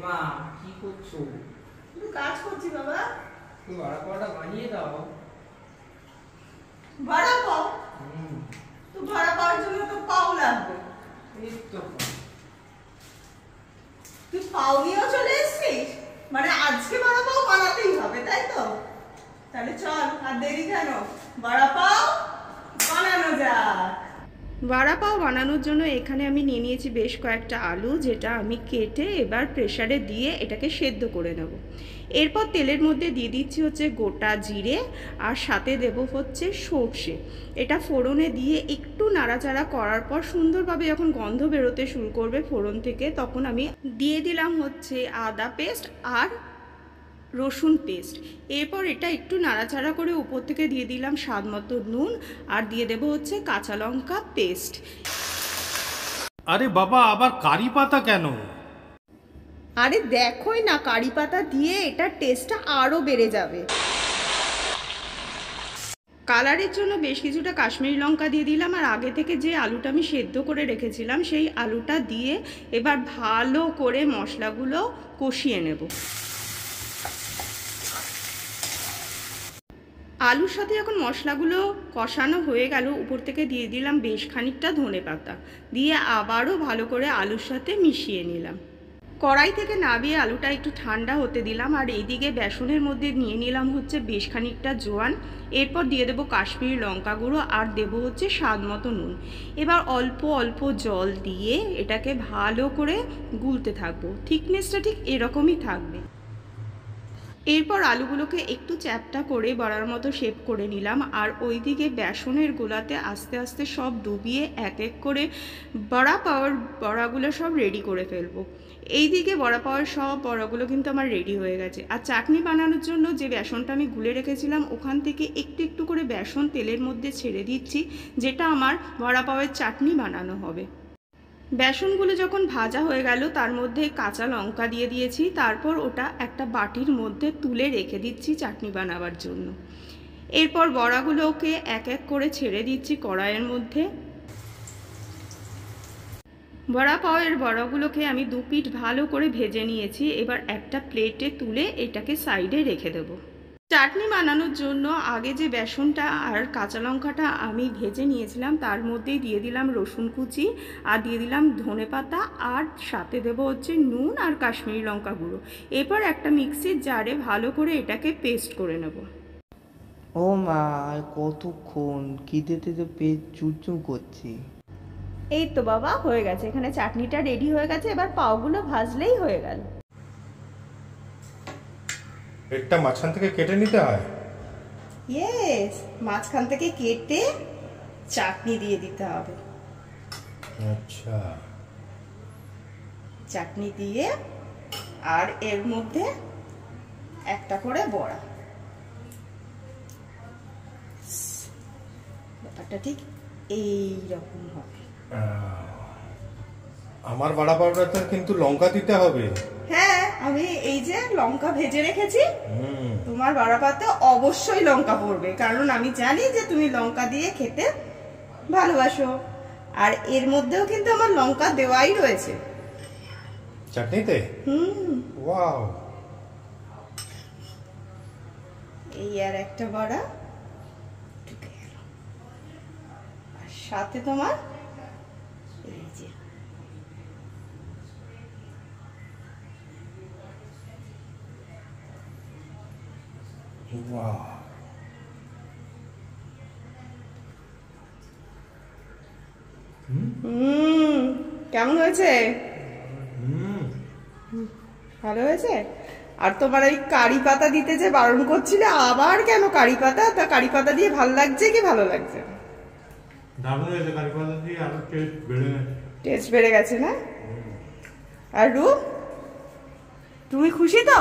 মা কি করছো? তুমি কাজ করছি বাবা। তুমি বড়া পাওয়াটা বানিয়ে দাও। বড়া পাও? তো বড়া পাওয়ার জন্য তো পাও লাগবে। এই তো তুই পাও নিয়েও চলে এসেছিস? মানে আজকে বড়া পাও বানাতেই হবে তাই তো? তাহলে চল, আর দেরি কেন, বড়া পাও বানানো যাক। বড়া পাও বানানোর জন্য এখানে আমি নিয়ে নিয়েছি বেশ কয়েকটা আলু, যেটা আমি কেটে এবার প্রেসারে দিয়ে এটাকে সেদ্ধ করে নেব। এরপর তেলের মধ্যে দিয়ে দিচ্ছি হচ্ছে গোটা জিরে, আর সাথে দেব হচ্ছে সর্ষে। এটা ফোড়নে দিয়ে একটু নাড়াচাড়া করার পর সুন্দরভাবে যখন গন্ধ বেরোতে শুরু করবে ফোড়ন থেকে, তখন আমি দিয়ে দিলাম হচ্ছে আদা পেস্ট আর রসুন পেস্ট। এরপর এটা একটু নাড়াচাড়া করে উপর থেকে দিয়ে দিলাম স্বাদ মতো নুন, আর দিয়ে দেবো হচ্ছে কাঁচা লঙ্কা পেস্ট। আরে বাবা, আবার কারি পাতা কেন? আরে দেখোই না, কারি পাতা দিয়ে এটার টেস্টটা আরও বেড়ে যাবে। কালারের জন্য বেশ কিছুটা কাশ্মীরি লঙ্কা দিয়ে দিলাম, আর আগে থেকে যে আলুটা আমি সেদ্ধ করে রেখেছিলাম সেই আলুটা দিয়ে এবার ভালো করে মশলাগুলো কষিয়ে নেব। আলুর সাথে যখন মশলাগুলো কষানো হয়ে গেল, উপর থেকে দিয়ে দিলাম বেশ খানিকটা ধনেপাতা, দিয়ে আবারও ভালো করে আলুর সাথে মিশিয়ে নিলাম। কড়াই থেকে নামিয়ে আলুটা একটু ঠান্ডা হতে দিলাম, আর এইদিকে বেসনের মধ্যে নিয়ে নিলাম হচ্ছে বেশ খানিকটা জোয়ান। এরপর দিয়ে দেবো কাশ্মীরি লঙ্কা গুঁড়ো, আর দেবো হচ্ছে স্বাদ মতো নুন। এবার অল্প অল্প জল দিয়ে এটাকে ভালো করে গুলতে থাকবো। থিকনেসটা ঠিক এরকমই থাকবে। এরপর আলুগুলোকে একটু চ্যাপটা করে বড়ার মতো শেপ করে নিলাম, আর ওইদিকে বেসনের গোলাতে আস্তে আস্তে সব ডুবিয়ে এক এক করে বড়াগুলো সব রেডি করে ফেলবো। এইদিকে বড়া পাওয়ার সব বড়াগুলো কিন্তু আমার রেডি হয়ে গেছে। আর চাটনি বানানোর জন্য যে বেসনটা আমি গুলে রেখেছিলাম, ওখান থেকে একটু একটু করে বেসন তেলের মধ্যে ছেড়ে দিচ্ছি, যেটা আমার বড়া পাওয়ার চাটনি বানানো হবে। বেসনগুলো যখন ভাজা হয়ে গেল, তার মধ্যে কাঁচা লঙ্কা দিয়ে দিয়েছি, তারপর ওটা একটা বাটির মধ্যে তুলে রেখে দিচ্ছি চাটনি বানাবার জন্য। এরপর বড়াগুলোকে এক এক করে ছেড়ে দিচ্ছি কড়াইয়ের মধ্যে। বড়া পাওয়ের বড়াগুলোকে আমি দু পিঠ ভালো করে ভেজে নিয়েছি। এবার একটা প্লেটে তুলে এটাকে সাইডে রেখে দেবো। চাটনি বানানোর জন্য আগে যে বেসনটা আর কাঁচা লঙ্কাটা আমি ভেজে নিয়েছিলাম, তার মধ্যেই দিয়ে দিলাম রসুন কুচি, আর দিয়ে দিলাম ধনেপাতা, আর সাথে দেবো হচ্ছে নুন আর কাশ্মীরি লঙ্কা গুঁড়ো। এরপর একটা মিক্সির জারে ভালো করে এটাকে পেস্ট করে নেব। ও মা, কতক্ষণ খিদেতে তো পেট চুরচুর করছে। এই তো বাবা হয়ে গেছে, এখানে চাটনিটা রেডি হয়ে গেছে। এবার পাওগুলো ভাজলেই হয়ে গেল। পেটটা মাঝখান থেকে কেটে নিতে হয়? ইয়েস, মাঝখান থেকে কেটে চাটনি দিয়ে দিতে হবে। আচ্ছা, চাটনি দিয়ে আর এর মধ্যে একটা করে বড়া। ব্যাপারটা ঠিক এই রকম হবে। আমার বড়া পাউডারটা কিন্তু লঙ্কা দিতে হবে। হ্যাঁ, আমি এই যে লঙ্কা ভেজে রেখেছি, তোমার বড়া পাতে অবশ্যই লঙ্কা পড়বে, কারণ আমি জানি যে তুমি লঙ্কা দিয়ে খেতে ভালোবাসো। আর এর মধ্যেও কিন্তু আমার লঙ্কা দেওয়াই রয়েছে চাটনিতে। ওয়াও, এই আর একটা বড়া ঢুকে গেল, আর সাথে তোমার এই যে ওয়াও, কেমন হয়েছে? ভালো হয়েছে। আর তোমার এই কারি পাতা দিতে যে বারণ করছিলে, আবার কেন কারি পাতা? তা কারি পাতা দিয়ে ভালো লাগছে কি ভালো লাগছে? দারুণ হয়েছে, কারি পাতা দিয়ে আরো টেস্ট বেড়ে গেছে। টেস্ট বেড়ে গেছে না? আর রূপ, তুমি খুশি তো?